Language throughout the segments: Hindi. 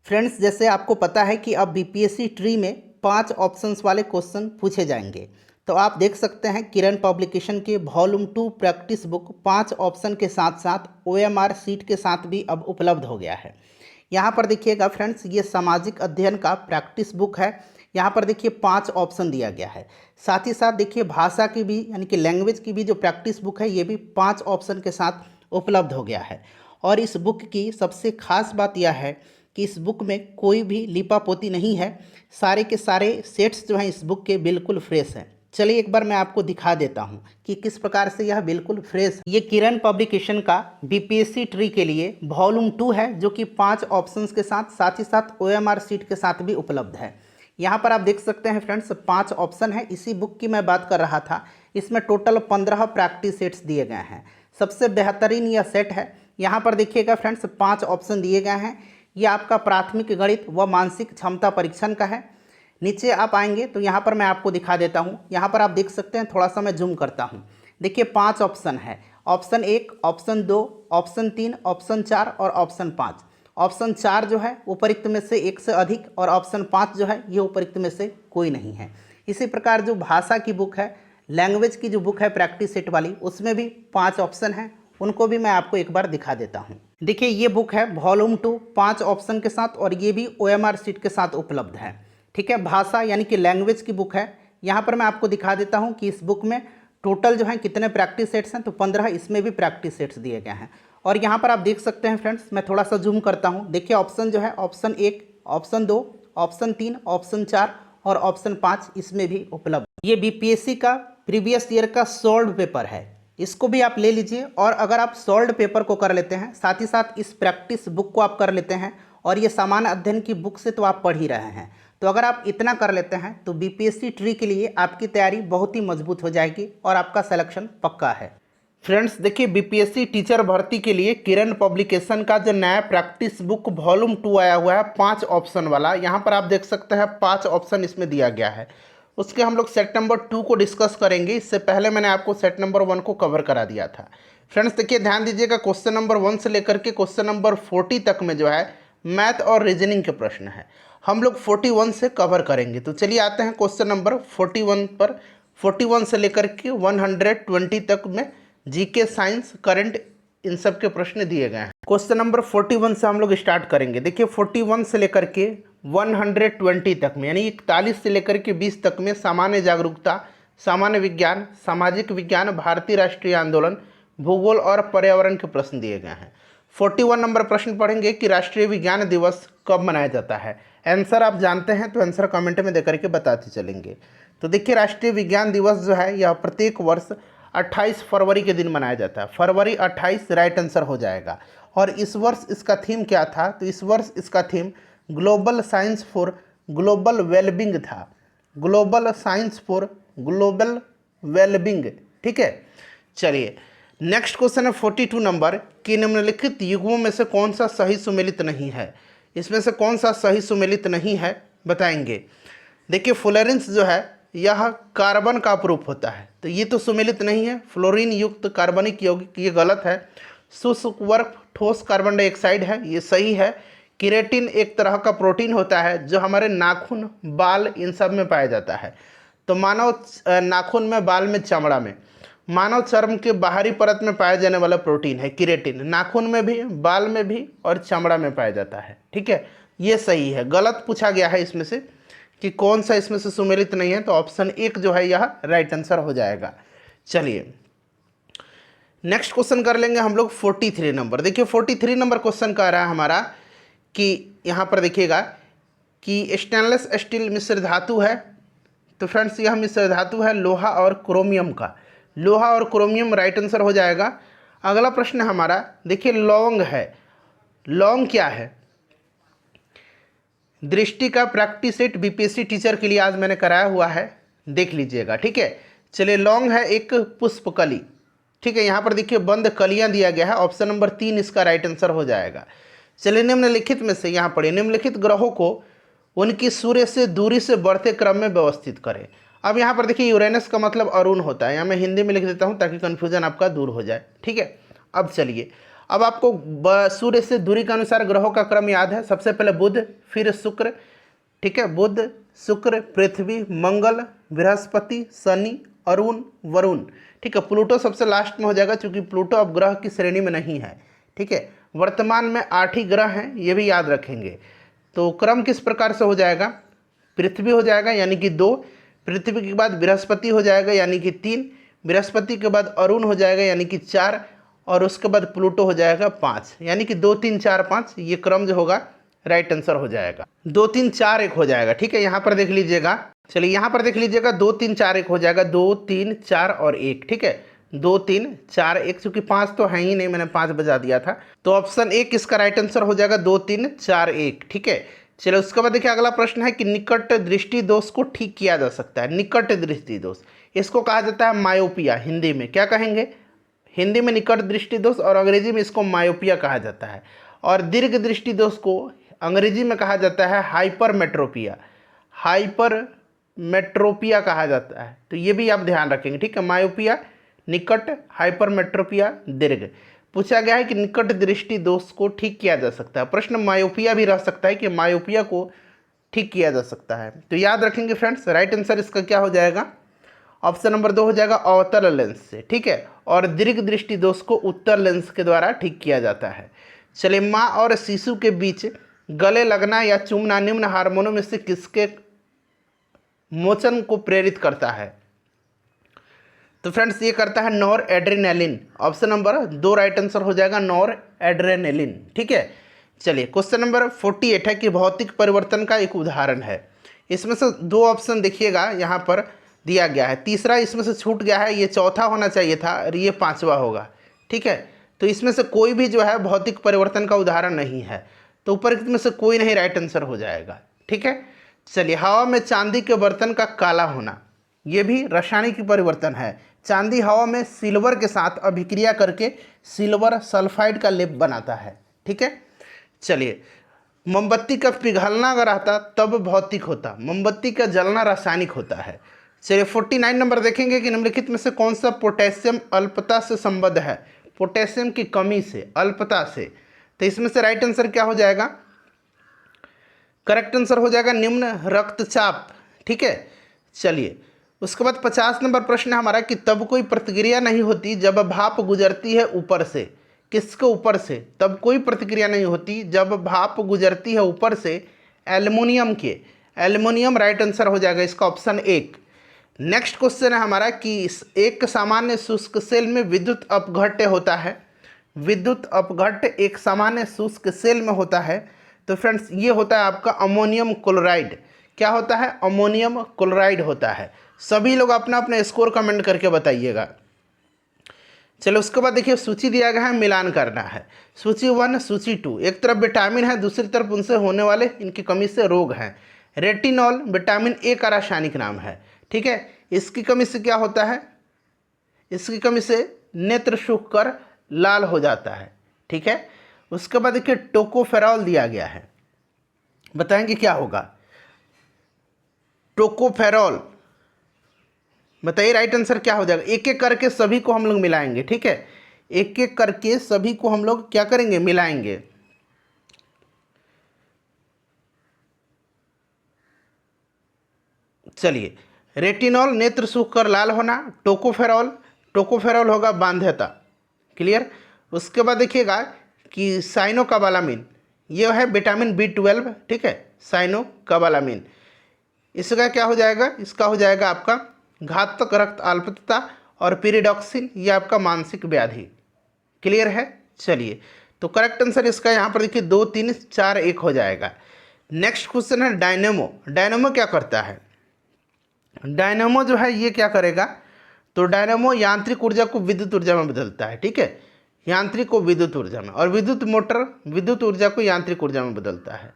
फ्रेंड्स, जैसे आपको पता है कि अब बीपीएससी ट्री में 5 ऑप्शंस वाले क्वेश्चन पूछे जाएंगे। तो आप देख सकते हैं किरण पब्लिकेशन के वॉल्यूम 2 प्रैक्टिस बुक 5 ऑप्शन के साथ साथ ओएमआर सीट के साथ भी अब उपलब्ध हो गया है। यहाँ पर देखिएगा फ्रेंड्स, ये सामाजिक अध्ययन का प्रैक्टिस बुक है। यहाँ पर देखिए 5 ऑप्शन दिया गया है। साथ ही साथ देखिए भाषा की भी यानी कि लैंग्वेज की भी जो प्रैक्टिस बुक है ये भी 5 ऑप्शन के साथ उपलब्ध हो गया है। और इस बुक की सबसे खास बात यह है कि इस बुक में कोई भी लिपापोती नहीं है। सारे के सारे सेट्स जो हैं इस बुक के बिल्कुल फ्रेश हैं। चलिए एक बार मैं आपको दिखा देता हूं कि किस प्रकार से यह बिल्कुल फ्रेश। ये किरण पब्लिकेशन का बीपीएससी ट्री के लिए वॉल्यूम 2 है, जो कि 5 ऑप्शंस के साथ ही साथ ओएमआर सीट के साथ भी उपलब्ध है। यहाँ पर आप देख सकते हैं फ्रेंड्स, 5 ऑप्शन है। इसी बुक की मैं बात कर रहा था। इसमें टोटल 15 प्रैक्टिस सेट्स दिए गए हैं। सबसे बेहतरीन यह सेट है। यहाँ पर देखिएगा फ्रेंड्स, 5 ऑप्शन दिए गए हैं। ये आपका प्राथमिक गणित व मानसिक क्षमता परीक्षण का है। नीचे आप आएंगे तो यहाँ पर मैं आपको दिखा देता हूँ। यहाँ पर आप देख सकते हैं, थोड़ा सा मैं जूम करता हूँ। देखिए 5 ऑप्शन है। ऑप्शन 1, ऑप्शन 2, ऑप्शन 3, ऑप्शन 4 और ऑप्शन 5। ऑप्शन 4 जो है उपरिक्त में से एक से अधिक और ऑप्शन 5 जो है ये उपरिक्त में से कोई नहीं है। इसी प्रकार जो भाषा की बुक है, लैंग्वेज की जो बुक है प्रैक्टिस सेट वाली, उसमें भी 5 ऑप्शन हैं। उनको भी मैं आपको एक बार दिखा देता हूँ। देखिए ये बुक है वॉल्यूम 2 5 ऑप्शन के साथ, और ये भी ओएमआर सीट के साथ उपलब्ध है। ठीक है, भाषा यानी कि लैंग्वेज की बुक है। यहाँ पर मैं आपको दिखा देता हूँ कि इस बुक में टोटल जो है कितने प्रैक्टिस सेट्स हैं। तो 15 इसमें भी प्रैक्टिस सेट्स दिए गए हैं। और यहाँ पर आप देख सकते हैं फ्रेंड्स, मैं थोड़ा सा जूम करता हूँ। देखिए ऑप्शन जो है, ऑप्शन 1, ऑप्शन 2, ऑप्शन 3, ऑप्शन 4 और ऑप्शन 5 इसमें भी उपलब्ध। ये बीपीएससी का प्रीवियस ईयर का सोल्ड पेपर है, इसको भी आप ले लीजिए। और अगर आप सोल्ड पेपर को कर लेते हैं, साथ ही साथ इस प्रैक्टिस बुक को आप कर लेते हैं, और ये सामान्य अध्ययन की बुक से तो आप पढ़ ही रहे हैं, तो अगर आप इतना कर लेते हैं तो बीपीएससी ट्री के लिए आपकी तैयारी बहुत ही मजबूत हो जाएगी और आपका सिलेक्शन पक्का है। फ्रेंड्स देखिए, बीपीएससी टीचर भर्ती के लिए किरण पब्लिकेशन का जो नया प्रैक्टिस बुक वॉल्यूम 2 आया हुआ है 5 ऑप्शन वाला, यहाँ पर आप देख सकते हैं 5 ऑप्शन इसमें दिया गया है। उसके हम लोग सेट नंबर 2 को डिस्कस करेंगे। इससे पहले मैंने आपको सेट नंबर 1 को कवर करा दिया था। फ्रेंड्स देखिए, ध्यान दीजिएगा, क्वेश्चन नंबर 1 से लेकर के क्वेश्चन नंबर 40 तक में जो है मैथ और रीजनिंग के प्रश्न है, हम लोग 41 से कवर करेंगे। तो चलिए आते हैं क्वेश्चन नंबर 41 पर। 41 से लेकर के 120 तक में जीके, साइंस, करंट, इन सब के प्रश्न दिए गए हैं। क्वेश्चन नंबर 41 से हम लोग स्टार्ट करेंगे। देखिए 41 से लेकर के 120 तक में, यानी 41 से लेकर के 20 तक में सामान्य जागरूकता, सामान्य विज्ञान, सामाजिक विज्ञान, भारतीय राष्ट्रीय आंदोलन, भूगोल और पर्यावरण के प्रश्न दिए गए हैं। 41 नंबर प्रश्न पढ़ेंगे कि राष्ट्रीय विज्ञान दिवस कब मनाया जाता है। आंसर आप जानते हैं तो आंसर कमेंट में देकर के बताते चलेंगे। तो देखिए, राष्ट्रीय विज्ञान दिवस जो है यह प्रत्येक वर्ष 28 फरवरी के दिन मनाया जाता है। फरवरी 28 राइट आंसर हो जाएगा। और इस वर्ष इसका थीम क्या था? तो इस वर्ष इसका theme global science for global wellbeing था। Global science for global wellbeing. ठीक है, चलिए नेक्स्ट क्वेश्चन है 42 नंबर कि निम्नलिखित युग्मों में से कौन सा सही सुमेलित नहीं है। इसमें से कौन सा सही सुमेलित नहीं है बताएंगे। देखिए फ्लोरेंस जो है यह कार्बन का अपरूप होता है, तो ये तो सुमेलित नहीं है। फ्लोरीन युक्त कार्बनिक यौगिक ये गलत है। शुष्क वर्क ठोस कार्बन डाइऑक्साइड है, ये सही है। केराटिन एक तरह का प्रोटीन होता है जो हमारे नाखून, बाल, इन सब में पाया जाता है। तो मानव नाखून में, बाल में, चमड़ा में, मानव चर्म के बाहरी परत में पाया जाने वाला प्रोटीन है केराटिन। नाखून में भी, बाल में भी और चमड़ा में पाया जाता है। ठीक है, ये सही है। गलत पूछा गया है इसमें से कि कौन सा इसमें से सुमेलित नहीं है, तो ऑप्शन 1 जो है यह राइट आंसर हो जाएगा। चलिए नेक्स्ट क्वेश्चन कर लेंगे हम लोग 43 नंबर। देखिए 43 नंबर क्वेश्चन कह रहा है हमारा कि यहाँ पर देखिएगा कि स्टेनलेस स्टील मिश्र धातु है। तो फ्रेंड्स यह मिश्र धातु है लोहा और क्रोमियम का। लोहा और क्रोमियम राइट आंसर हो जाएगा। अगला प्रश्न हमारा देखिए लौंग है। लौंग क्या है? दृष्टि का प्रैक्टिस सेट बीपीएससी टीचर के लिए आज मैंने कराया हुआ है, देख लीजिएगा। ठीक है, चलिए लौंग है एक पुष्पकली। ठीक है, यहाँ पर देखिए बंद कलियाँ दिया गया है। ऑप्शन नंबर 3 इसका राइट आंसर हो जाएगा। चलिए निम्नलिखित में से यहाँ पढ़िए, निम्नलिखित ग्रहों को उनकी सूर्य से दूरी से बढ़ते क्रम में व्यवस्थित करें। अब यहाँ पर देखिए यूरेनस का मतलब अरुण होता है, यहाँ मैं हिंदी में लिख देता हूँ ताकि कन्फ्यूजन आपका दूर हो जाए। ठीक है, अब चलिए अब आपको सूर्य से दूरी के अनुसार ग्रहों का क्रम याद है। सबसे पहले बुध, फिर शुक्र, ठीक है, बुध, शुक्र, पृथ्वी, मंगल, बृहस्पति, शनि, अरुण, वरुण, ठीक है। प्लूटो सबसे लास्ट में हो जाएगा क्योंकि प्लूटो अब ग्रह की श्रेणी में नहीं है, ठीक है। वर्तमान में 8 ही ग्रह हैं, ये भी याद रखेंगे। तो क्रम किस प्रकार से हो जाएगा, पृथ्वी हो जाएगा यानी कि 2, पृथ्वी के बाद बृहस्पति हो जाएगा यानी कि 3, बृहस्पति के बाद अरुण हो जाएगा यानी कि 4, और उसके बाद प्लूटो हो जाएगा 5, यानी कि 2 3 4 5, ये क्रम जो होगा राइट आंसर हो जाएगा। 2 3 4 1 हो जाएगा, ठीक है। यहाँ पर देख लीजिएगा, चलिए यहाँ पर देख लीजिएगा, 2 3 4 1 हो जाएगा, 2 3 4 और 1, ठीक है। 2 3 4 1, क्योंकि 5 तो है ही नहीं, मैंने 5 बजा दिया था, तो ऑप्शन 1 इसका राइट आंसर हो जाएगा 2 3 4 1, ठीक है। चलिए उसके बाद देखिए अगला प्रश्न है कि निकट दृष्टि दोष को ठीक किया जा सकता है। निकट दृष्टि दोष, इसको कहा जाता है मायोपिया। हिंदी में क्या कहेंगे, हिंदी में निकट दृष्टि दोष और अंग्रेजी में इसको मायोपिया कहा जाता है। और दीर्घ दृष्टि दोष को अंग्रेजी में कहा जाता है हाइपरमेट्रोपिया। हाइपरमेट्रोपिया कहा जाता है, तो ये भी आप ध्यान रखेंगे, ठीक है। मायोपिया निकट, हाइपरमेट्रोपिया दीर्घ। पूछा गया है कि निकट दृष्टि दोष को ठीक किया जा सकता है। प्रश्न मायोपिया भी रह सकता है कि मायोपिया को ठीक किया जा सकता है, तो याद रखेंगे फ्रेंड्स। राइट आंसर इसका क्या हो जाएगा, ऑप्शन नंबर 2 हो जाएगा अवतल लेंस से, ठीक है। और दीर्घ दृष्टि दोष को उत्तर लेंस के द्वारा ठीक किया जाता है। चलिए, माँ और शिशु के बीच गले लगना या चूमना निम्न हार्मोनों में से किसके मोचन को प्रेरित करता है। तो फ्रेंड्स ये करता है nor adrenaline. Option number 2 right answer हो जाएगा नॉर एड्रेनालिन, ठीक है। चलिए क्वेश्चन नंबर 48 है कि भौतिक परिवर्तन का एक उदाहरण है। इसमें से 2 ऑप्शन देखिएगा यहाँ पर दिया गया है, तीसरा इसमें से छूट गया है, ये चौथा होना चाहिए था और ये 5वां होगा, ठीक है। तो इसमें से कोई भी जो है भौतिक परिवर्तन का उदाहरण नहीं है, तो ऊपर में से कोई नहीं राइट आंसर हो जाएगा, ठीक है। चलिए, हवा में चांदी के बर्तन का काला होना, ये भी रासायनिक परिवर्तन है। चांदी हवा में सिल्वर के साथ अभिक्रिया करके सिल्वर सल्फाइड का लेप बनाता है, ठीक है। चलिए, मोमबत्ती का पिघलना अगर आता तब भौतिक होता, मोमबत्ती का जलना रासायनिक होता है। चलिए 49 नंबर देखेंगे कि निम्नलिखित में से कौन सा पोटेशियम अल्पता से संबद्ध है। पोटेशियम की कमी से, अल्पता से, तो इसमें से राइट आंसर क्या हो जाएगा, करेक्ट आंसर हो जाएगा निम्न रक्तचाप, ठीक है। चलिए उसके बाद 50 नंबर प्रश्न है हमारा कि तब कोई प्रतिक्रिया नहीं होती जब भाप गुजरती है ऊपर से। किसके ऊपर से, तब कोई प्रतिक्रिया नहीं होती जब भाप गुजरती है ऊपर से, एल्युमिनियम के। एल्युमिनियम राइट आंसर हो जाएगा इसका ऑप्शन 1। नेक्स्ट क्वेश्चन है हमारा कि एक सामान्य शुष्क सेल में विद्युत अपघट्य होता है। विद्युत अपघट्य एक सामान्य शुष्क सेल में होता है, तो फ्रेंड्स ये होता है आपका अमोनियम क्लोराइड। क्या होता है, अमोनियम क्लोराइड होता है। सभी लोग अपना अपना स्कोर कमेंट करके बताइएगा। चलो उसके बाद देखिए सूची दिया गया है, मिलान करना है। सूची 1, सूची 2, एक तरफ विटामिन है, दूसरी तरफ उनसे होने वाले इनकी कमी से रोग हैं। रेटिनॉल विटामिन ए का रासायनिक नाम है, ठीक है। इसकी कमी से क्या होता है, इसकी कमी से नेत्र सूख कर लाल हो जाता है, ठीक है। उसके बाद देखिए टोकोफेरॉल दिया गया है, बताएंगे क्या होगा। टोकोफेरॉल बताइए राइट आंसर क्या हो जाएगा। एक एक करके सभी को हम लोग मिलाएंगे, ठीक है। एक एक करके सभी को हम लोग क्या करेंगे, मिलाएंगे। चलिए, रेटिनॉल नेत्र सूख कर लाल होना, टोकोफेरॉल, टोकोफेरॉल होगा बांध्यता, क्लियर। उसके बाद देखिएगा कि साइनोकोबालामिन, ये है विटामिन B12, ठीक है, साइनोकोबालामिन। इसका क्या हो जाएगा, इसका हो जाएगा आपका घातक रक्त अल्पता, और पीरिडॉक्सिन ये आपका मानसिक व्याधि, क्लियर है। चलिए तो करेक्ट आंसर इसका यहाँ पर देखिए 2 3 4 1 हो जाएगा। नेक्स्ट क्वेश्चन है डायनेमो। डायनेमो क्या करता है, डायनेमो जो है ये क्या करेगा, तो डायनेमो यांत्रिक ऊर्जा को विद्युत ऊर्जा में बदलता है, ठीक है। यांत्रिक को विद्युत ऊर्जा में, और विद्युत मोटर विद्युत ऊर्जा को यांत्रिक ऊर्जा में बदलता है।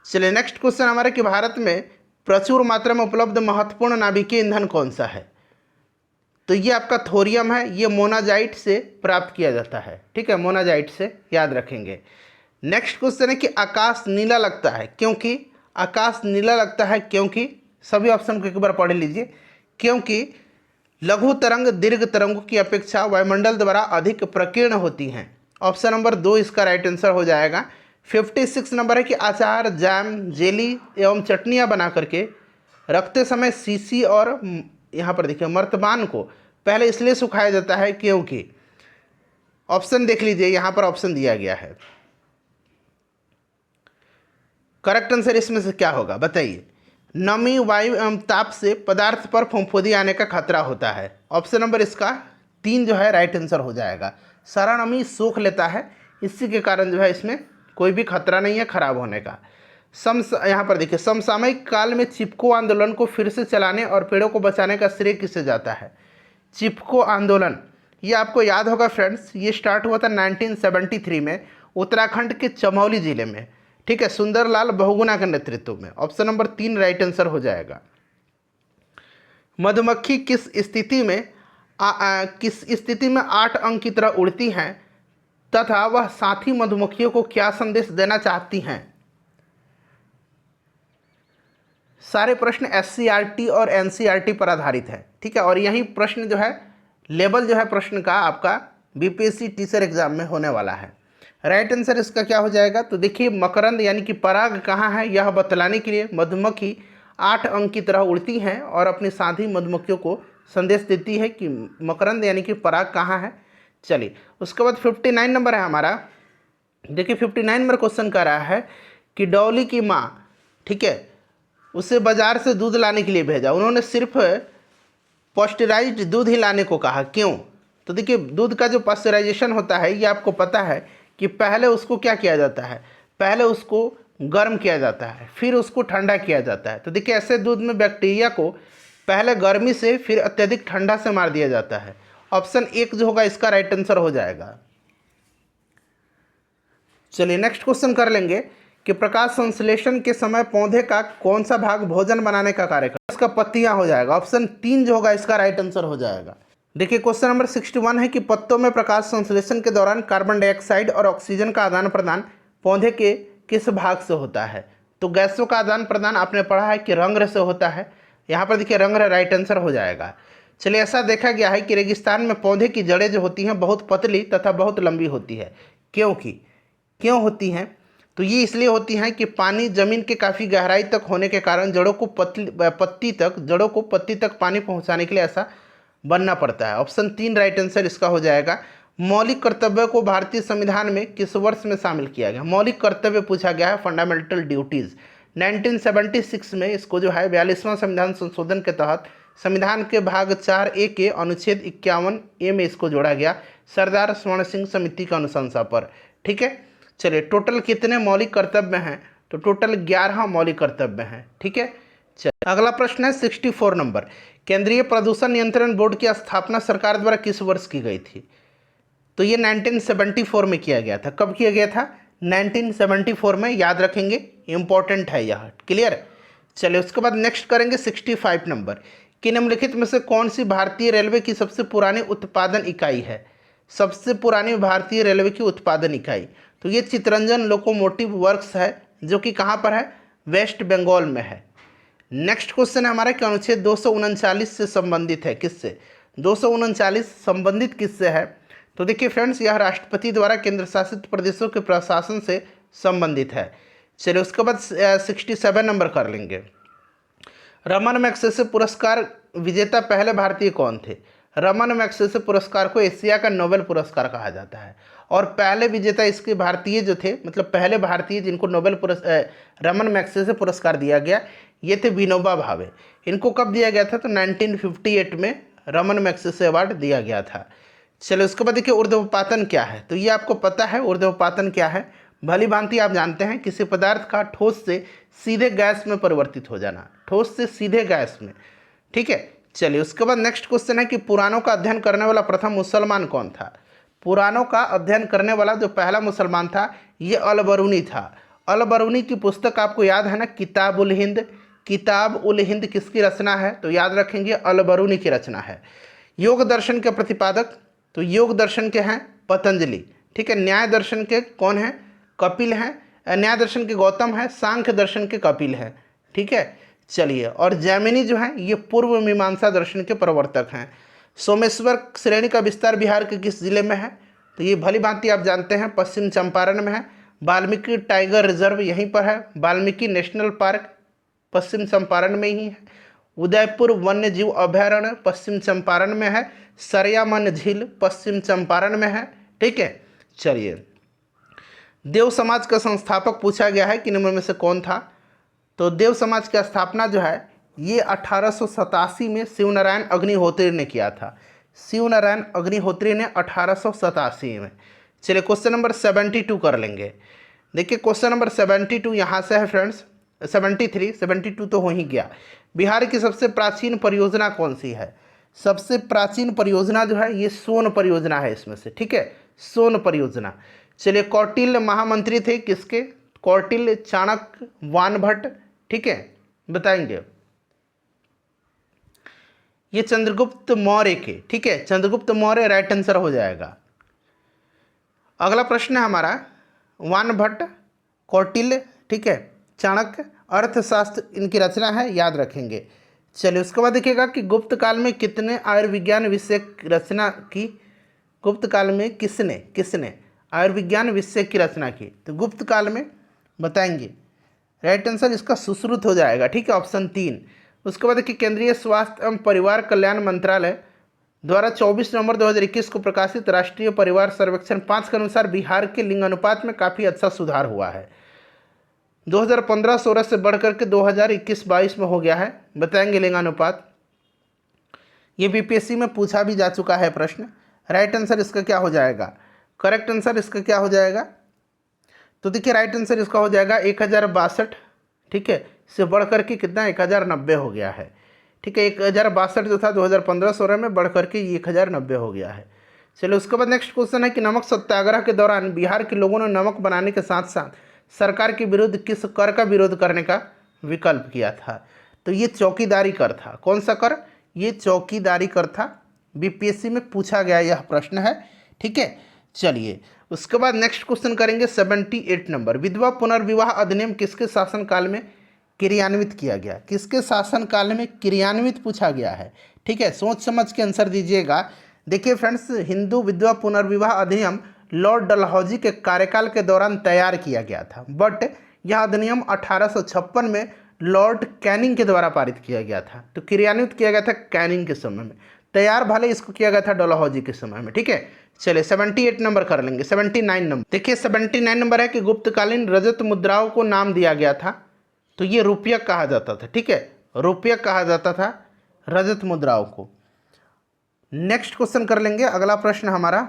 चलिए नेक्स्ट क्वेश्चन हमारा कि भारत में प्रचुर मात्रा में उपलब्ध महत्वपूर्ण नाभिकीय ईंधन कौन सा है। तो ये आपका थोरियम है, ये मोनाजाइट से प्राप्त किया जाता है, ठीक है, मोनाजाइट से, याद रखेंगे। नेक्स्ट क्वेश्चन है कि आकाश नीला लगता है क्योंकि, आकाश नीला लगता है क्योंकि, सभी ऑप्शन को एक बार पढ़ लीजिए। क्योंकि लघु तरंग दीर्घ तरंगों की अपेक्षा वायुमंडल द्वारा अधिक प्रकीर्ण होती हैं। ऑप्शन नंबर 2 इसका राइट आंसर हो जाएगा। 56 नंबर है कि अचार, जैम, जेली एवं चटनियाँ बना करके रखते समय शीशी और यहाँ पर देखिए मर्तबान को पहले इसलिए सुखाया जाता है क्योंकि, ऑप्शन देख लीजिए, यहाँ पर ऑप्शन दिया गया है। करेक्ट आंसर इसमें से क्या होगा बताइए? नमी, वायु एवं ताप से पदार्थ पर फफूंदी आने का खतरा होता है। ऑप्शन नंबर इसका 3 जो है राइट आंसर हो जाएगा। सारा नमी सोख लेता है, इसी के कारण जो है इसमें कोई भी खतरा नहीं है खराब होने का। यहाँ पर देखिए, समसामयिक काल में चिपको आंदोलन को फिर से चलाने और पेड़ों को बचाने का श्रेय किसे जाता है? चिपको आंदोलन, ये आपको याद होगा फ्रेंड्स, ये स्टार्ट हुआ था 1973 में उत्तराखंड के चमौली जिले में, ठीक है, सुंदरलाल बहुगुणा के नेतृत्व में। ऑप्शन नंबर 3 राइट आंसर हो जाएगा। मधुमक्खी किस स्थिति में 8 अंक की तरह उड़ती हैं तथा वह साथी मधुमक्खियों को क्या संदेश देना चाहती हैं? सारे प्रश्न SCERT और NCERT पर आधारित है, ठीक है, और यही प्रश्न जो है लेवल जो है प्रश्न का आपका BPSC टीचर एग्जाम में होने वाला है। राइट आंसर इसका क्या हो जाएगा? तो देखिए, मकरंद यानी कि पराग कहाँ है, यह बतलाने के लिए मधुमक्खी 8 अंक की तरह उड़ती हैं और अपनी साथी मधुमक्खियों को संदेश देती है कि मकरंद यानी कि पराग कहाँ है। चलिए, उसके बाद 59 नंबर है हमारा। देखिए 59 नंबर क्वेश्चन कर रहा है कि डॉली की माँ, ठीक है, उसे बाजार से दूध लाने के लिए भेजा, उन्होंने सिर्फ पॉस्चराइज्ड दूध ही लाने को कहा, क्यों? तो देखिए, दूध का जो पास्चराइजेशन होता है ये आपको पता है कि पहले उसको क्या किया जाता है, पहले उसको गर्म किया जाता है, फिर उसको ठंडा किया जाता है। तो देखिए, ऐसे दूध में बैक्टीरिया को पहले गर्मी से फिर अत्यधिक ठंडा से मार दिया जाता है। ऑप्शन 1 जो होगा इसका राइट आंसर हो जाएगा। चलिए नेक्स्ट क्वेश्चन कर लेंगे कि प्रकाश संश्लेषण के समय पौधे का कौन सा भाग भोजन बनाने का कार्य करता है? इसका पत्तियां हो जाएगा। ऑप्शन 3 जो होगा इसका राइट आंसर हो जाएगा। देखिए क्वेश्चन नंबर 61 है कि पत्तों में प्रकाश संश्लेषण के दौरान कार्बन डाइऑक्साइड और ऑक्सीजन का आदान प्रदान पौधे के किस भाग से होता है? तो गैसों का आदान प्रदान आपने पढ़ा है कि रंध्र से होता है। यहाँ पर देखिए रंध्र राइट आंसर हो जाएगा। चलिए, ऐसा देखा गया है कि रेगिस्तान में पौधे की जड़ें जो होती हैं बहुत पतली तथा बहुत लंबी होती है। क्यों होती हैं? तो ये इसलिए होती हैं कि पानी जमीन के काफ़ी गहराई तक होने के कारण जड़ों को पत्ती तक पानी पहुंचाने के लिए ऐसा बनना पड़ता है। ऑप्शन 3 राइट आंसर इसका हो जाएगा। मौलिक कर्तव्य को भारतीय संविधान में किस वर्ष में शामिल किया गया? मौलिक कर्तव्य पूछा गया है, फंडामेंटल ड्यूटीज़। 1976 में इसको जो है 42वां संविधान संशोधन के तहत संविधान के भाग 4A के अनुच्छेद 51A में इसको जोड़ा गया, सरदार स्वर्ण सिंह समिति की अनुशंसा पर, ठीक है। चलिए, टोटल कितने मौलिक कर्तव्य हैं? तो टोटल 11 मौलिक कर्तव्य हैं, ठीक है। चलिए अगला प्रश्न है 64 नंबर। केंद्रीय प्रदूषण नियंत्रण बोर्ड की स्थापना सरकार द्वारा किस वर्ष की गई थी? तो ये 1974 में किया गया था। कब किया गया था? 1974 में, याद रखेंगे, इंपॉर्टेंट है यह, क्लियर। चलिए उसके बाद नेक्स्ट करेंगे 65 नंबर कि निम्नलिखित में से कौन सी भारतीय रेलवे की सबसे पुरानी उत्पादन इकाई है? सबसे पुरानी भारतीय रेलवे की उत्पादन इकाई, तो ये चितरंजन लोकोमोटिव वर्क्स है, जो कि कहाँ पर है? वेस्ट बंगाल में है। नेक्स्ट क्वेश्चन है हमारा कि अनुच्छेद 239 से संबंधित है, किससे? 239 संबंधित किससे है? तो देखिए फ्रेंड्स, यह राष्ट्रपति द्वारा केंद्र शासित प्रदेशों के प्रशासन से संबंधित है। चलिए उसके बाद 67 नंबर कर लेंगे। रमन मैग्सेसे पुरस्कार विजेता पहले भारतीय कौन थे? रमन मैग्सेसे पुरस्कार को एशिया का नोबेल पुरस्कार कहा जाता है, और पहले विजेता इसके भारतीय जो थे, मतलब पहले भारतीय जिनको रमन मैग्सेसे पुरस्कार दिया गया, ये थे विनोबा भावे। इनको कब दिया गया था? तो 1958 में रमन मैग्सेसे अवार्ड दिया गया था। चलो उसके बाद देखिए ऊर्ध्वपातन क्या है? तो ये आपको पता है ऊर्ध्वपातन क्या है, भली भांति आप जानते हैं, किसी पदार्थ का ठोस से सीधे गैस में परिवर्तित हो जाना, ठोस से सीधे गैस में, ठीक है। चलिए उसके बाद नेक्स्ट क्वेश्चन है कि पुराणों का अध्ययन करने वाला प्रथम मुसलमान कौन था? पुराणों का अध्ययन करने वाला जो पहला मुसलमान था ये अल-बरूनी था। अल-बरूनी की पुस्तक आपको याद है ना, किताब उल हिंद। किताब उल हिंद किसकी रचना है? तो याद रखेंगे अल-बरूनी की रचना है। योग दर्शन के प्रतिपादक, तो योग दर्शन के हैं पतंजलि, ठीक है। न्याय दर्शन के कौन हैं? कपिल हैं। न्याय दर्शन के गौतम हैं, सांख्य दर्शन के कपिल हैं, ठीक है। चलिए, और जैमिनी जो हैं ये पूर्व मीमांसा दर्शन के प्रवर्तक हैं। सोमेश्वर श्रेणी का विस्तार बिहार के किस जिले में है? तो ये भली भांति आप जानते हैं पश्चिम चंपारण में है। वाल्मीकि टाइगर रिजर्व यहीं पर है। वाल्मीकि नेशनल पार्क पश्चिम चंपारण में ही है। उदयपुर वन्य जीव अभयारण्य पश्चिम चंपारण में है। सरियामन झील पश्चिम चंपारण में है। ठीक है, चलिए। देव समाज का संस्थापक पूछा गया है कि निम्न में से कौन था। तो देव समाज की स्थापना जो है ये 1887 में शिवनारायण अग्निहोत्री ने किया था। शिवनारायण अग्निहोत्री ने 1887 में। चलिए क्वेश्चन नंबर 72 कर लेंगे। देखिए क्वेश्चन नंबर 72 यहाँ से है फ्रेंड्स। 72 तो हो ही गया। बिहार की सबसे प्राचीन परियोजना कौन सी है। सबसे प्राचीन परियोजना जो है ये सोन परियोजना है इसमें से। ठीक है, सोन परियोजना। चलिए कौटिल्य महामंत्री थे किसके। कौटिल्य, चाणक्य, वानभट्ट। ठीक है, बताएंगे। ये चंद्रगुप्त मौर्य के। ठीक है, चंद्रगुप्त मौर्य राइट आंसर हो जाएगा। अगला प्रश्न है हमारा वानभट्ट, कौटिल्य, ठीक है, चाणक्य, अर्थशास्त्र इनकी रचना है, याद रखेंगे। चलिए उसके बाद देखिएगा कि गुप्त काल में कितने आयुर्विज्ञान विषय की रचना की। गुप्त काल में किसने आयुर्विज्ञान विषय की रचना की। तो गुप्त काल में बताएंगे। राइट आंसर इसका सुश्रुत हो जाएगा। ठीक है, ऑप्शन 3। उसके बाद देखिए केंद्रीय स्वास्थ्य एवं परिवार कल्याण मंत्रालय द्वारा 24 नवंबर 2021 को प्रकाशित राष्ट्रीय परिवार सर्वेक्षण 5 के अनुसार बिहार के लिंग अनुपात में काफ़ी अच्छा सुधार हुआ है। 2015-16 से बढ़कर के 2021-22 में हो गया है। बताएंगे लिंगानुपात। ये बीपीएससी में पूछा भी जा चुका है प्रश्न। राइट आंसर इसका क्या हो जाएगा। करेक्ट आंसर इसका क्या हो जाएगा। तो देखिए राइट आंसर इसका हो जाएगा 1062। ठीक है, से बढ़कर के कितना 1090 हो गया है। ठीक है, 1062 जो था 2015-16 में बढ़कर के 1090 हो गया है। चलिए उसके बाद नेक्स्ट क्वेश्चन है कि नमक सत्याग्रह के दौरान बिहार के लोगों ने नमक बनाने के साथ साथ सरकार के विरुद्ध किस कर का विरोध करने का विकल्प किया था। तो ये चौकीदारी कर था। कौन सा कर। ये चौकीदारी कर था। बीपीएससी में पूछा गया यह प्रश्न है। ठीक है, चलिए उसके बाद नेक्स्ट क्वेश्चन करेंगे 78 नंबर। विधवा पुनर्विवाह अधिनियम किसके शासनकाल में क्रियान्वित किया गया। किसके शासनकाल में क्रियान्वित पूछा गया है। ठीक है, सोच समझ के आंसर दीजिएगा। देखिए फ्रेंड्स, हिंदू विधवा पुनर्विवाह अधिनियम लॉर्ड डलहौजी के कार्यकाल के दौरान तैयार किया गया था, बट यह अधिनियम 1856 में लॉर्ड कैनिंग के द्वारा पारित किया गया था। तो क्रियान्वित किया गया था कैनिंग के समय में, तैयार भले इसको किया गया था डलहौजी के समय में। ठीक है, चलिए 78 नंबर कर लेंगे। 79 नंबर देखिए 79 नंबर है कि गुप्तकालीन रजत मुद्राओं को नाम दिया गया था। तो ये रुपया कहा जाता था। ठीक है, रुपया कहा जाता था रजत मुद्राओं को। नेक्स्ट क्वेश्चन कर लेंगे। अगला प्रश्न हमारा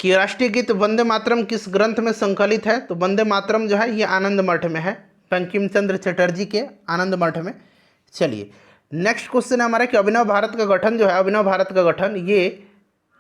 कि राष्ट्रीय गीत वंदे मातरम किस ग्रंथ में संकलित है। तो वंदे मातरम जो है ये आनंद मठ में है, बंकिम चंद्र चटर्जी के आनंद मठ में। चलिए नेक्स्ट क्वेश्चन है हमारा कि अभिनव भारत का गठन जो है, अभिनव भारत का गठन ये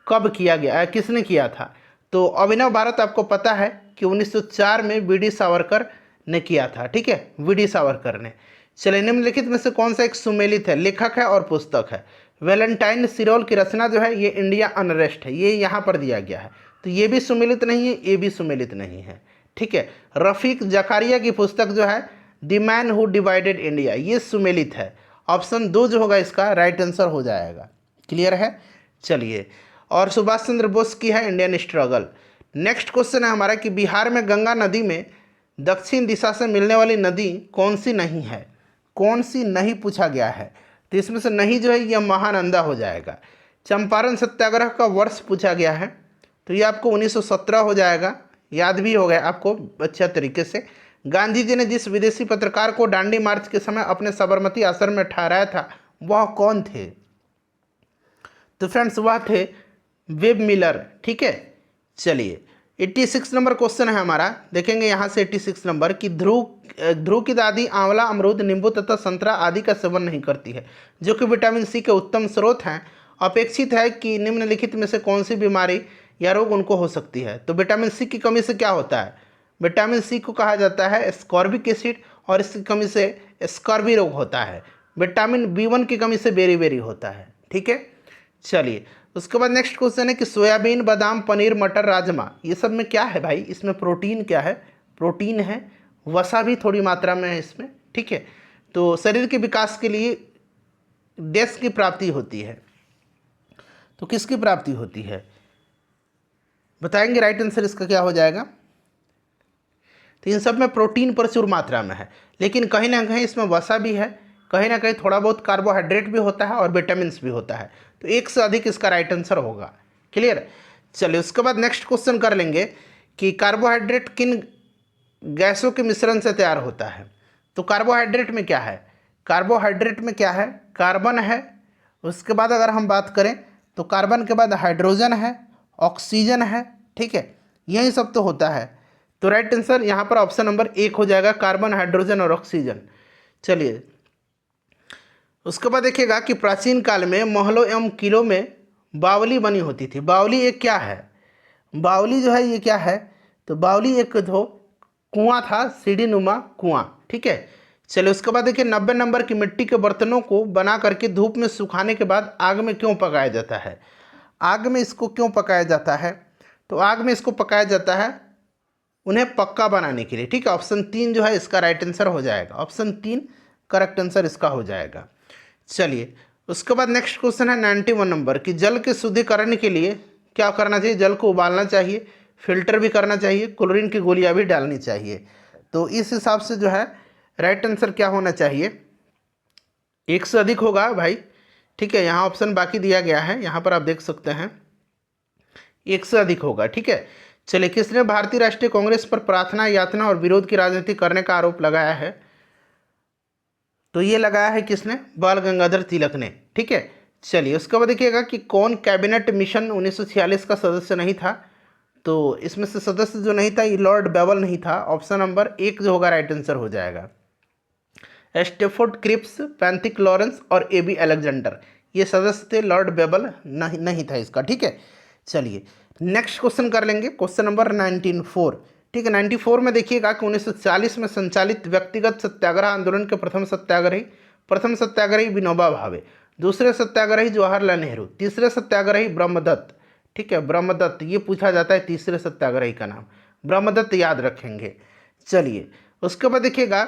कब किया गया, किसने किया था। तो अभिनव भारत आपको पता है कि 1904 में वीडी सावरकर ने किया था। ठीक है, वीडी सावरकर ने। चलिए निम्नलिखित में से कौन सा एक सुमेलित है, लेखक है और पुस्तक है। वैलेंटाइन सिरोल की रचना जो है ये इंडिया अनरेस्ट है, ये यहाँ पर दिया गया है। तो ये भी सुमेलित नहीं है, ये भी सुमेलित नहीं है। ठीक है, रफ़ीक जकारिया की पुस्तक जो है the man who divided India, ये सुमेलित है। ऑप्शन 2 जो होगा इसका राइट आंसर हो जाएगा। क्लियर है। चलिए, और सुभाष चंद्र बोस की है इंडियन स्ट्रगल। नेक्स्ट क्वेश्चन है हमारा कि बिहार में गंगा नदी में दक्षिण दिशा से मिलने वाली नदी कौन सी नहीं है। कौन सी नहीं पूछा गया है। तो इसमें से नहीं जो है यह महानंदा हो जाएगा। चंपारण सत्याग्रह का वर्ष पूछा गया है, तो ये आपको 1917 हो जाएगा, याद भी हो गया आपको अच्छे तरीके से। गांधी जी ने जिस विदेशी पत्रकार को दांडी मार्च के समय अपने साबरमती आश्रम में ठहराया था वह कौन थे। तो फ्रेंड्स वह थे वेब मिलर। ठीक है, चलिए 86 नंबर क्वेश्चन है हमारा, देखेंगे यहाँ से 86 नंबर कि ध्रुव की दादी आंवला, अमरूद, नींबू तथा संतरा आदि का सेवन नहीं करती है, जो कि विटामिन सी के उत्तम स्रोत हैं। अपेक्षित है कि निम्नलिखित में से कौन सी बीमारी या रोग उनको हो सकती है। तो विटामिन सी की कमी से क्या होता है। विटामिन सी को कहा जाता है स्कॉर्बिक एसिड, और इसकी कमी से स्कॉर्बी रोग होता है। विटामिन B1 की कमी से बेरी होता है। ठीक है, चलिए उसके बाद नेक्स्ट क्वेश्चन है कि सोयाबीन, बादाम, पनीर, मटर, राजमा ये सब में क्या है भाई। इसमें प्रोटीन क्या है। प्रोटीन है, वसा भी थोड़ी मात्रा में है इसमें। ठीक है, तो शरीर के विकास के लिए डैश की प्राप्ति होती है। तो किसकी प्राप्ति होती है। बताएंगे राइट आंसर इसका क्या हो जाएगा। तो इन सब में प्रोटीन प्रचुर मात्रा में है, लेकिन कहीं ना कहीं इसमें वसा भी है, कहीं ना कहीं थोड़ा बहुत कार्बोहाइड्रेट भी होता है और विटामिन भी होता है। तो एक से अधिक इसका राइट आंसर होगा। क्लियर। चलिए उसके बाद नेक्स्ट क्वेश्चन कर लेंगे कि कार्बोहाइड्रेट किन गैसों के मिश्रण से तैयार होता है। तो कार्बोहाइड्रेट में क्या है, कार्बोहाइड्रेट में क्या है, कार्बन है, उसके बाद अगर हम बात करें तो कार्बन के बाद हाइड्रोजन है, ऑक्सीजन है, ठीक है, यही सब तो होता है। तो राइट आंसर यहाँ पर ऑप्शन नंबर 1 हो जाएगा, कार्बन, हाइड्रोजन और ऑक्सीजन। चलिए उसके बाद देखिएगा कि प्राचीन काल में महलों एवं किलों में बावली बनी होती थी। बावली एक क्या है, बावली जो है ये क्या है, तो बावली एक जो कुआं था, सीढ़ी नुमा कुआं, ठीक है। चलिए उसके बाद देखिए 90 नंबर की मिट्टी के बर्तनों को बना करके धूप में सुखाने के बाद आग में क्यों पकाया जाता है। आग में इसको क्यों पकाया जाता है, तो आग में इसको पकाया जाता है उन्हें पक्का बनाने के लिए, ठीक है। ऑप्शन 3 जो है इसका राइट आंसर हो जाएगा, ऑप्शन 3 करेक्ट आंसर इसका हो जाएगा। चलिए उसके बाद नेक्स्ट क्वेश्चन है 91 नंबर कि जल के शुद्धिकरण के लिए क्या करना चाहिए। जल को उबालना चाहिए, फिल्टर भी करना चाहिए, क्लोरीन की गोलियां भी डालनी चाहिए। तो इस हिसाब से जो है राइट आंसर क्या होना चाहिए, एक से अधिक होगा भाई, ठीक है। यहाँ ऑप्शन बाकी दिया गया है, यहाँ पर आप देख सकते हैं एक से अधिक होगा, ठीक है। चलिए किसने भारतीय राष्ट्रीय कांग्रेस पर प्रार्थना, यातना और विरोध की राजनीति करने का आरोप लगाया है। तो ये लगाया है किसने, बाल गंगाधर तिलक ने, ठीक है। चलिए उसके बाद देखिएगा कि कौन कैबिनेट मिशन 1946 का सदस्य नहीं था। तो इसमें से सदस्य जो नहीं था ये लॉर्ड बेबल नहीं था, ऑप्शन नंबर 1 जो होगा राइट आंसर हो जाएगा। स्टेफोर्ड क्रिप्स, पैंथिक लॉरेंस और ए बी अलेक्जेंडर ये सदस्य थे, लॉर्ड बेबल नहीं था इसका, ठीक है। चलिए नेक्स्ट क्वेश्चन कर लेंगे, क्वेश्चन नंबर 94, ठीक है। 94 में देखिएगा कि 1940 में संचालित व्यक्तिगत सत्याग्रह आंदोलन के प्रथम सत्याग्रही विनोबा भावे, दूसरे सत्याग्रही जवाहरलाल नेहरू, तीसरे सत्याग्रही ब्रह्मदत्त, ठीक है। ब्रह्मदत्त ये पूछा जाता है तीसरे सत्याग्रही का नाम, ब्रह्मदत्त याद रखेंगे। चलिए उसके बाद देखिएगा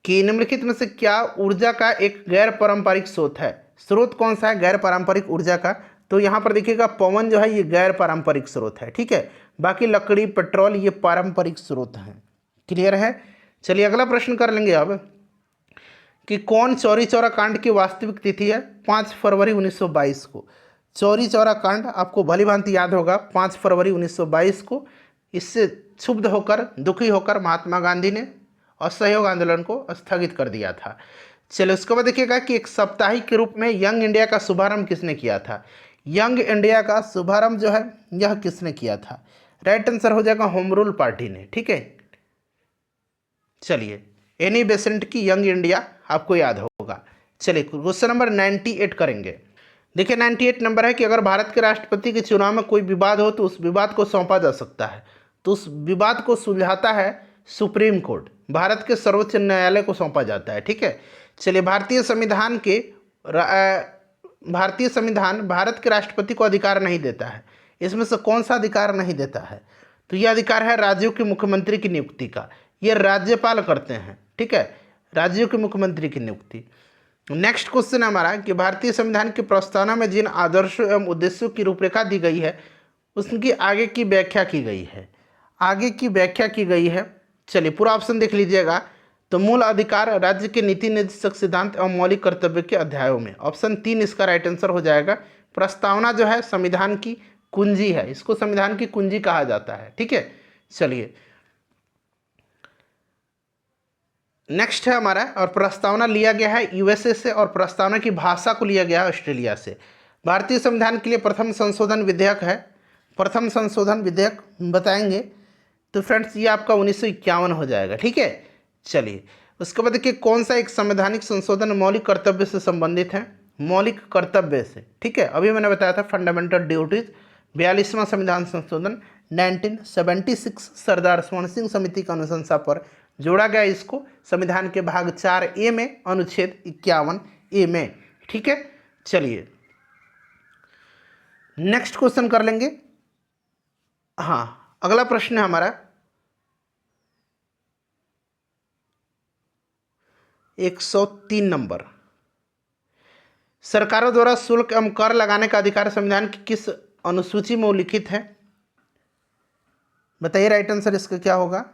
कि निम्नलिखित में से क्या ऊर्जा का एक गैर पारंपरिक स्रोत है। स्रोत कौन सा है गैर पारंपरिक ऊर्जा का, तो यहाँ पर देखिएगा पवन जो है ये गैर पारंपरिक स्रोत है, ठीक है। बाकी लकड़ी, पेट्रोल ये पारंपरिक स्रोत हैं। क्लियर है। चलिए अगला प्रश्न कर लेंगे अब कि कौन चौरी चौरा कांड की वास्तविक तिथि है। 5 फरवरी 1922 को चौरी चौरा कांड आपको भली भांति याद होगा, 5 फरवरी 1922 को। इससे क्षुब्ध होकर, दुखी होकर महात्मा गांधी ने असहयोग आंदोलन को स्थगित कर दिया था। चलिए उसके बाद देखिएगा कि एक साप्ताहिक के रूप में यंग इंडिया का शुभारंभ किसने किया था। यंग इंडिया का शुभारंभ जो है यह किसने किया था, राइट आंसर हो जाएगा होम रूल पार्टी ने, ठीक है। चलिए एनी बेसेंट की यंग इंडिया आपको याद होगा। चलिए क्वेश्चन नंबर 98 करेंगे। देखिए 98 नंबर है कि अगर भारत के राष्ट्रपति के चुनाव में कोई विवाद हो तो उस विवाद को सौंपा जा सकता है। तो उस विवाद को सुलझाता है सुप्रीम कोर्ट, भारत के सर्वोच्च न्यायालय को सौंपा जाता है, ठीक है। चलिए भारतीय संविधान भारत के राष्ट्रपति को अधिकार नहीं देता है। इसमें से कौन सा अधिकार नहीं देता है, तो यह अधिकार है राज्यों के मुख्यमंत्री की नियुक्ति का, ये राज्यपाल करते हैं, ठीक है, राज्यों के मुख्यमंत्री की नियुक्ति। नेक्स्ट क्वेश्चन हमारा कि भारतीय संविधान की प्रस्तावना में जिन आदर्शों एवं उद्देश्यों की रूपरेखा दी गई है उसकी आगे की व्याख्या की गई है, आगे की व्याख्या की गई है। चलिए पूरा ऑप्शन देख लीजिएगा। तो मूल अधिकार, राज्य के नीति निर्देशक सिद्धांत एवं मौलिक कर्तव्य के अध्यायों में, ऑप्शन 3 इसका राइट आंसर हो जाएगा। प्रस्तावना जो है संविधान की कुंजी है, इसको संविधान की कुंजी कहा जाता है, ठीक है। चलिए नेक्स्ट है हमारा, और प्रस्तावना लिया गया है यूएसए से और प्रस्तावना की भाषा को लिया गया है ऑस्ट्रेलिया से। भारतीय संविधान के लिए प्रथम संशोधन विधेयक है, प्रथम संशोधन विधेयक बताएंगे तो फ्रेंड्स ये आपका 1951 हो जाएगा, ठीक है। चलिए उसके बाद देखिए कौन सा एक संवैधानिक संशोधन मौलिक कर्तव्य से संबंधित है, मौलिक कर्तव्य से, ठीक है। अभी मैंने बताया था फंडामेंटल ड्यूटीज। 42वां संविधान संशोधन 1976 सरदार स्वर्ण सिंह समिति की अनुशंसा पर जोड़ा गया, इसको संविधान के भाग 4A में अनुच्छेद 51A में, ठीक है। चलिए नेक्स्ट क्वेश्चन कर लेंगे। हाँ अगला प्रश्न है हमारा 103 नंबर, सरकारों द्वारा शुल्क एवं कर लगाने का अधिकार संविधान की किस अनुसूची में उल्लिखित है। बताइए राइट आंसर इसका क्या होगा।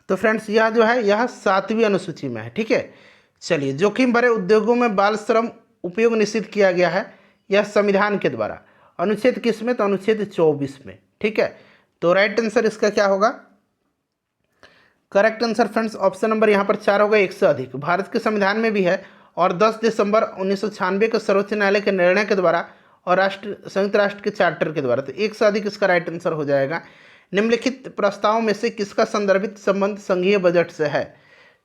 तो फ्रेंड्स यह जो है यह 7वीं अनुसूची में है। ठीक है, चलिए जोखिम भरे उद्योगों में बाल श्रम उपयोग निषिद्ध किया गया है यह संविधान के द्वारा। अनुच्छेद किस में, तो अनुच्छेद 24 में। ठीक है, तो राइट आंसर इसका क्या होगा। Correct answer friends option number यहाँ पर 4 होगा, 1 से अधिक। भारत के संविधान में भी है और 10 दिसंबर 1996 के सर्वोच्च न्यायालय के निर्णय के द्वारा और संयुक्त राष्ट्र के चार्टर के द्वारा। तो 1 से अधिक इसका राइट आंसर हो जाएगा। निम्नलिखित प्रस्तावों में से किसका संदर्भित संबंध संघीय बजट से है।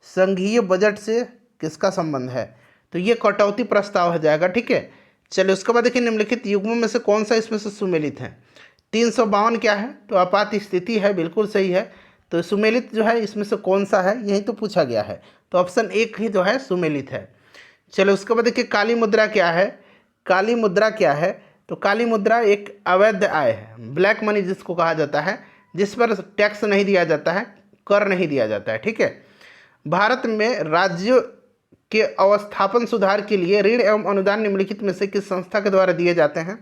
संघीय बजट से किसका संबंध है, तो ये कटौती प्रस्ताव हो जाएगा। ठीक है, चलिए उसके बाद देखिए निम्नलिखित युग्मों में से कौन सा इसमें से सुमेलित है। 352 क्या है, तो आपात स्थिति है, बिल्कुल सही है। तो सुमेलित जो है इसमें से कौन सा है, यही तो पूछा गया है, तो ऑप्शन 1 ही जो है सुमेलित है। चलो उसके बाद देखिए काली मुद्रा क्या है। काली मुद्रा क्या है, तो काली मुद्रा एक अवैध आय है, ब्लैक मनी जिसको कहा जाता है, जिस पर टैक्स नहीं दिया जाता है, कर नहीं दिया जाता है। ठीक है, भारत में राज्यों के अवस्थापन सुधार के लिए ऋण एवं अनुदान निम्नलिखित में से किस संस्था के द्वारा दिए जाते हैं।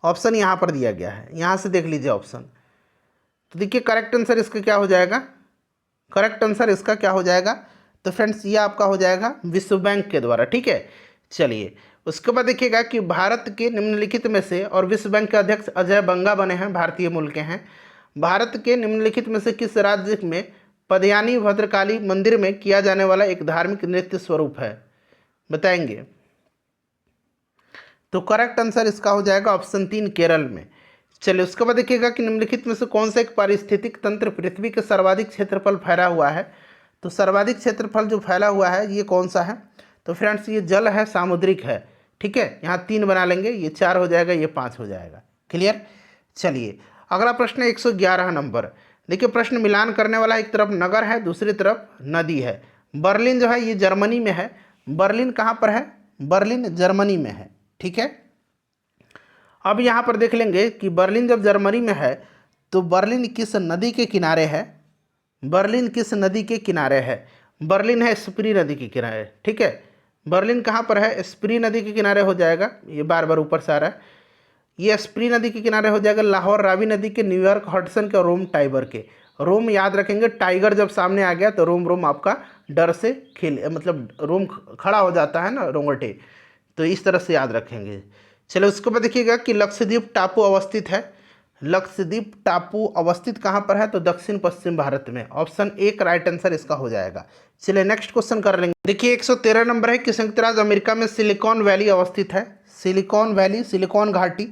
ऑप्शन यहाँ पर दिया गया है, यहाँ से देख लीजिए ऑप्शन। तो देखिए करेक्ट आंसर इसका क्या हो जाएगा। करेक्ट आंसर इसका क्या हो जाएगा, तो फ्रेंड्स ये आपका हो जाएगा विश्व बैंक के द्वारा। ठीक है, चलिए उसके बाद देखिएगा कि भारत के निम्नलिखित में से, और विश्व बैंक के अध्यक्ष अजय बंगा बने हैं, भारतीय मूल के हैं। भारत के निम्नलिखित में से किस राज्य में पदयानी भद्रकाली मंदिर में किया जाने वाला एक धार्मिक नृत्य स्वरूप है, बताएंगे। तो करेक्ट आंसर इसका हो जाएगा ऑप्शन 3 केरल में। चलिए उसके बाद देखिएगा कि निम्नलिखित में से कौन सा एक पारिस्थितिक तंत्र पृथ्वी के सर्वाधिक क्षेत्रफल फैला हुआ है। तो सर्वाधिक क्षेत्रफल जो फैला हुआ है ये कौन सा है, तो फ्रेंड्स ये जल है, सामुद्रिक है। ठीक है, यहाँ 3 बना लेंगे, ये 4 हो जाएगा, ये 5 हो जाएगा। क्लियर। चलिए अगला प्रश्न 111 नंबर। देखिए प्रश्न मिलान करने वाला, एक तरफ नगर है, दूसरी तरफ नदी है। बर्लिन जो है ये जर्मनी में है। बर्लिन कहाँ पर है, बर्लिन जर्मनी में है। ठीक है, अब यहाँ पर देख लेंगे कि बर्लिन जब जर्मनी में है तो बर्लिन किस नदी के किनारे है। बर्लिन किस नदी के किनारे है, बर्लिन है स्प्री नदी के किनारे। ठीक है, बर्लिन कहाँ पर है, स्प्री नदी के किनारे हो जाएगा, ये बार बार ऊपर से आ रहा है, ये स्प्री नदी के किनारे हो जाएगा। लाहौर रावी नदी के, न्यूयॉर्क हडसन के, और रोम टाइबर के। रोम याद रखेंगे, टाइगर जब सामने आ गया तो रोम रोम आपका डर से मतलब रोम खड़ा हो जाता है ना, रोंगटे, तो इस तरह से याद रखेंगे। चलो उसके बाद देखिएगा कि लक्षद्वीप टापू अवस्थित है। लक्षद्वीप टापू अवस्थित कहाँ पर है, तो दक्षिण पश्चिम भारत में। ऑप्शन 1 राइट आंसर इसका हो जाएगा। चलिए नेक्स्ट क्वेश्चन कर लेंगे। देखिए 113 नंबर है कि संयुक्त राज्य अमेरिका में सिलिकॉन वैली अवस्थित है। सिलिकॉन वैली, सिलिकॉन घाटी,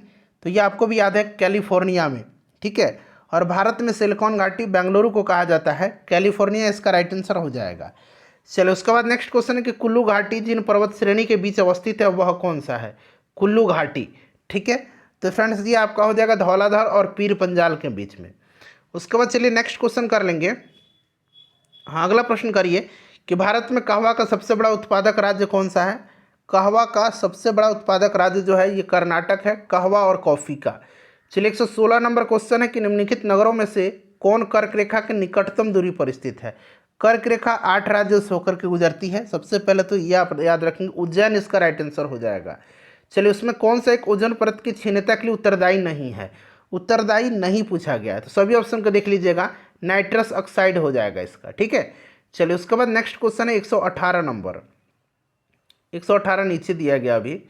तो ये आपको भी याद है कैलिफोर्निया में। ठीक है, और भारत में सिलिकॉन घाटी बेंगलुरु को कहा जाता है, कैलिफोर्निया इसका राइट आंसर हो जाएगा। चलो उसके बाद नेक्स्ट क्वेश्चन है कि कुल्लू घाटी जिन पर्वत श्रेणी के बीच अवस्थित है वह कौन सा है, कुल्लू घाटी। ठीक है, तो फ्रेंड्स ये आपका हो जाएगा धौलाधार और पीर पंजाल के बीच में। उसके बाद चलिए नेक्स्ट क्वेश्चन कर लेंगे। हाँ अगला प्रश्न करिए कि भारत में कहवा का सबसे बड़ा उत्पादक राज्य कौन सा है। कहवा का सबसे बड़ा उत्पादक राज्य जो है ये कर्नाटक है, कहवा और कॉफ़ी का। चलिए 116 नंबर क्वेश्चन है कि निम्नलिखित नगरों में से कौन कर्क रेखा के निकटतम दूरी पर स्थित है। कर्क रेखा 8 राज्यों से होकर के गुजरती है। सबसे पहले तो ये आप याद रखेंगे, उज्जैन इसका राइट आंसर हो जाएगा। चलिए उसमें कौन सा एक ओजोन परत की क्षीणता के लिए उत्तरदायी नहीं है, उत्तरदायी नहीं पूछा गया है, तो सभी ऑप्शन को देख लीजिएगा, नाइट्रस ऑक्साइड हो जाएगा इसका। ठीक है, चलिए उसके बाद नेक्स्ट क्वेश्चन है 118 नंबर। 118 नीचे दिया गया अभी।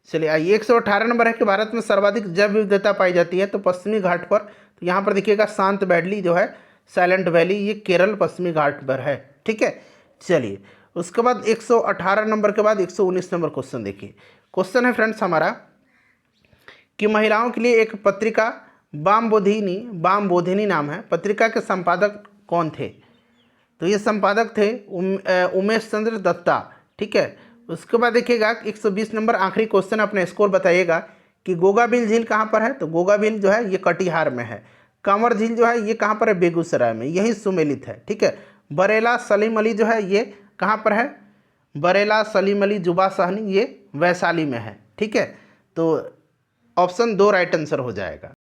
चलिए आइए 118 नंबर है कि भारत में सर्वाधिक जैव विविधता पाई जाती है, तो पश्चिमी घाट पर। तो यहाँ पर देखिएगा शांत वैली जो है, साइलेंट वैली, ये केरल पश्चिमी घाट पर है। ठीक है, चलिए उसके बाद 118 नंबर के बाद 119 नंबर क्वेश्चन देखिए। क्वेश्चन है फ्रेंड्स हमारा कि महिलाओं के लिए एक पत्रिका बामबोधिनी नाम है, पत्रिका के संपादक कौन थे। तो ये संपादक थे उमेश चंद्र दत्ता। ठीक है, उसके बाद देखिएगा 120 नंबर आखिरी क्वेश्चन, अपने स्कोर बताइएगा कि गोगाबिल झील कहाँ पर है। तो गोगाबिल जो है ये कटिहार में है। कांवर झील जो है ये कहाँ पर है, बेगूसराय में, यही सुमेलित है। ठीक है, बरेला सलीम अली जो है ये कहाँ पर है, बरेला सलीम अली जुबा सहनी ये वैशाली में है। ठीक है, तो ऑप्शन 2 राइट आंसर हो जाएगा।